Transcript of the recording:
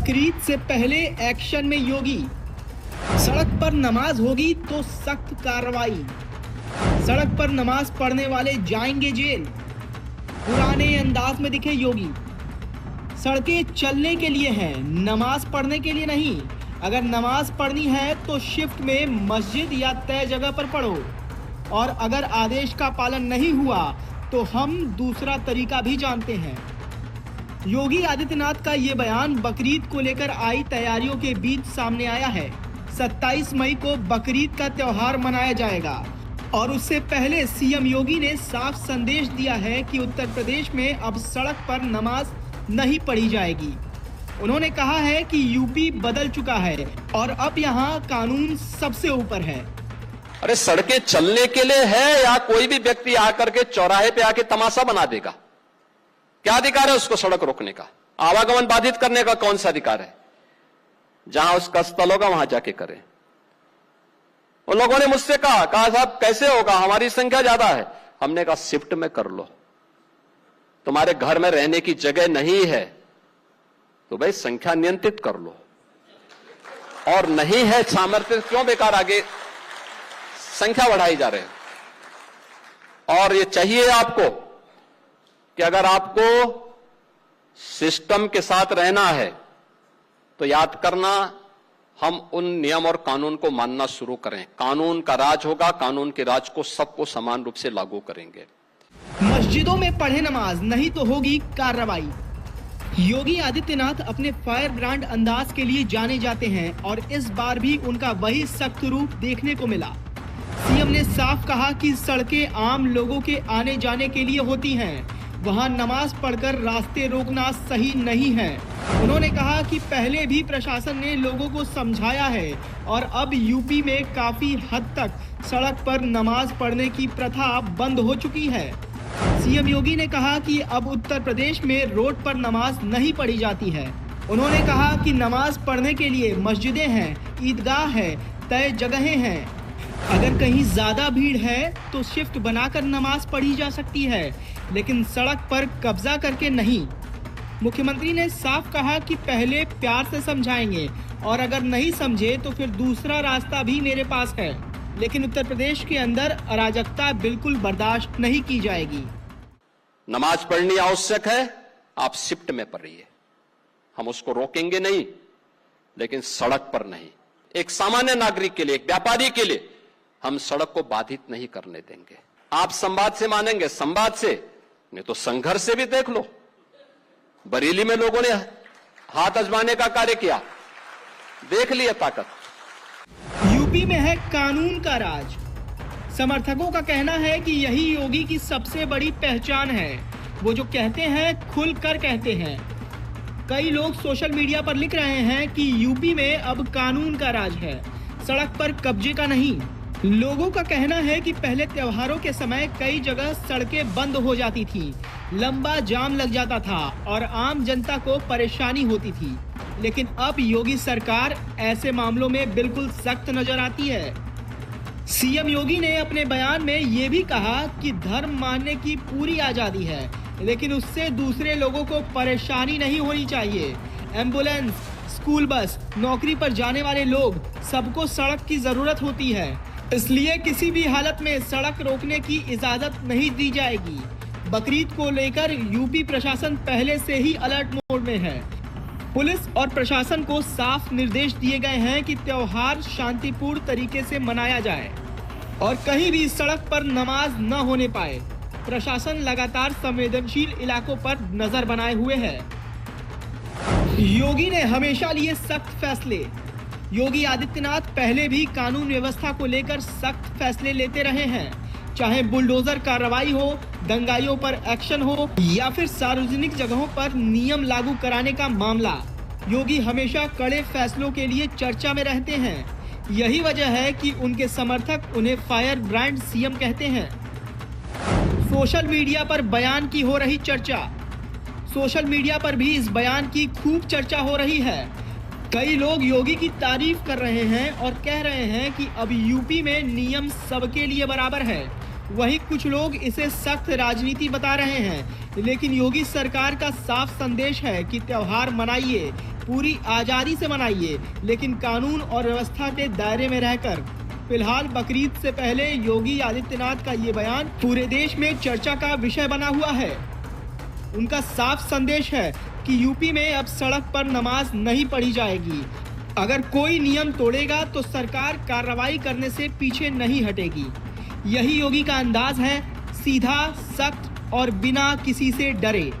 बकरीद से पहले एक्शन में योगी। सड़क पर नमाज होगी तो सख्त कार्रवाई। सड़क पर नमाज पढ़ने वाले जाएंगे जेल। पुराने अंदाज में दिखे योगी। सड़कें चलने के लिए हैं, नमाज पढ़ने के लिए नहीं। अगर नमाज पढ़नी है तो शिफ्ट में मस्जिद या तय जगह पर पढ़ो, और अगर आदेश का पालन नहीं हुआ तो हम दूसरा तरीका भी जानते हैं। योगी आदित्यनाथ का ये बयान बकरीद को लेकर आई तैयारियों के बीच सामने आया है। 27 मई को बकरीद का त्योहार मनाया जाएगा और उससे पहले सीएम योगी ने साफ संदेश दिया है कि उत्तर प्रदेश में अब सड़क पर नमाज नहीं पढ़ी जाएगी। उन्होंने कहा है कि यूपी बदल चुका है और अब यहाँ कानून सबसे ऊपर है। अरे सड़कें चलने के लिए है या कोई भी व्यक्ति आकर के चौराहे पे आके तमाशा बना देगा? क्या अधिकार है उसको सड़क रोकने का? आवागमन बाधित करने का कौन सा अधिकार है? जहां उसका स्थल होगा वहां जाके करें। उन लोगों ने मुझसे कहा साहब कैसे होगा, हमारी संख्या ज्यादा है। हमने कहा शिफ्ट में कर लो, तुम्हारे घर में रहने की जगह नहीं है तो भाई संख्या नियंत्रित कर लो, और नहीं है सामर्थ्य क्यों बेकार आगे संख्या बढ़ाई जा रहे है। और ये चाहिए आपको कि अगर आपको सिस्टम के साथ रहना है तो याद करना, हम उन नियम और कानून को मानना शुरू करें। कानून का राज होगा, कानून के राज को सबको समान रूप से लागू करेंगे। मस्जिदों में पढ़े नमाज, नहीं तो होगी कार्रवाई। योगी आदित्यनाथ अपने फायर ब्रांड अंदाज के लिए जाने जाते हैं और इस बार भी उनका वही सख्त रूप देखने को मिला। सीएम ने साफ कहा कि सड़कें आम लोगों के आने जाने के लिए होती हैं, वहां नमाज पढ़कर रास्ते रोकना सही नहीं है। उन्होंने कहा कि पहले भी प्रशासन ने लोगों को समझाया है और अब यूपी में काफी हद तक सड़क पर नमाज पढ़ने की प्रथा बंद हो चुकी है। सीएम योगी ने कहा कि अब उत्तर प्रदेश में रोड पर नमाज नहीं पढ़ी जाती है। उन्होंने कहा कि नमाज पढ़ने के लिए मस्जिदें हैं, ईदगाह है, तय जगहें हैं। अगर कहीं ज्यादा भीड़ है तो शिफ्ट बनाकर नमाज पढ़ी जा सकती है, लेकिन सड़क पर कब्जा करके नहीं। मुख्यमंत्री ने साफ कहा कि पहले प्यार से समझाएंगे और अगर नहीं समझे तो फिर दूसरा रास्ता भी मेरे पास है, लेकिन उत्तर प्रदेश के अंदर अराजकता बिल्कुल बर्दाश्त नहीं की जाएगी। नमाज पढ़नी आवश्यक है, आप शिफ्ट में पढ़िए, हम उसको रोकेंगे नहीं, लेकिन सड़क पर नहीं। एक सामान्य नागरिक के लिए, एक व्यापारी के लिए हम सड़क को बाधित नहीं करने देंगे। आप संवाद से मानेंगे, संवाद से नहीं तो संघर्ष से भी देख लो। बरेली में लोगों ने हाथ आजमाने का कार्य किया, देख लिया ताकत। यूपी में है कानून का राज। समर्थकों का कहना है कि यही योगी की सबसे बड़ी पहचान है। वो जो कहते हैं खुल कर कहते हैं। कई लोग सोशल मीडिया पर लिख रहे हैं कि यूपी में अब कानून का राज है, सड़क पर कब्जे का नहीं। लोगों का कहना है कि पहले त्योहारों के समय कई जगह सड़कें बंद हो जाती थी, लंबा जाम लग जाता था और आम जनता को परेशानी होती थी, लेकिन अब योगी सरकार ऐसे मामलों में बिल्कुल सख्त नजर आती है। सीएम योगी ने अपने बयान में ये भी कहा कि धर्म मानने की पूरी आजादी है, लेकिन उससे दूसरे लोगों को परेशानी नहीं होनी चाहिए। एम्बुलेंस, स्कूल बस, नौकरी पर जाने वाले लोग, सबको सड़क की जरूरत होती है, इसलिए किसी भी हालत में सड़क रोकने की इजाजत नहीं दी जाएगी। बकरीद को लेकर यूपी प्रशासन पहले से ही अलर्ट मोड में है। पुलिस और प्रशासन को साफ निर्देश दिए गए हैं कि त्योहार शांतिपूर्ण तरीके से मनाया जाए और कहीं भी सड़क पर नमाज न होने पाए। प्रशासन लगातार संवेदनशील इलाकों पर नजर बनाए हुए है। योगी ने हमेशा लिए सख्त फैसले। योगी आदित्यनाथ पहले भी कानून व्यवस्था को लेकर सख्त फैसले लेते रहे हैं, चाहे बुलडोजर कार्रवाई हो, दंगाइयों पर एक्शन हो या फिर सार्वजनिक जगहों पर नियम लागू कराने का मामला। योगी हमेशा कड़े फैसलों के लिए चर्चा में रहते हैं। यही वजह है कि उनके समर्थक उन्हें फायर ब्रांड सीएम कहते हैं। सोशल मीडिया पर बयान की हो रही चर्चा। सोशल मीडिया पर भी इस बयान की खूब चर्चा हो रही है। कई लोग योगी की तारीफ कर रहे हैं और कह रहे हैं कि अब यूपी में नियम सबके लिए बराबर है। वहीं कुछ लोग इसे सख्त राजनीति बता रहे हैं, लेकिन योगी सरकार का साफ संदेश है कि त्योहार मनाइए, पूरी आजादी से मनाइए, लेकिन कानून और व्यवस्था के दायरे में रहकर। फिलहाल बकरीद से पहले योगी आदित्यनाथ का ये बयान पूरे देश में चर्चा का विषय बना हुआ है। उनका साफ संदेश है कि यूपी में अब सड़क पर नमाज नहीं पढ़ी जाएगी। अगर कोई नियम तोड़ेगा तो सरकार कार्रवाई करने से पीछे नहीं हटेगी। यही योगी का अंदाज है, सीधा, सख्त और बिना किसी से डरे।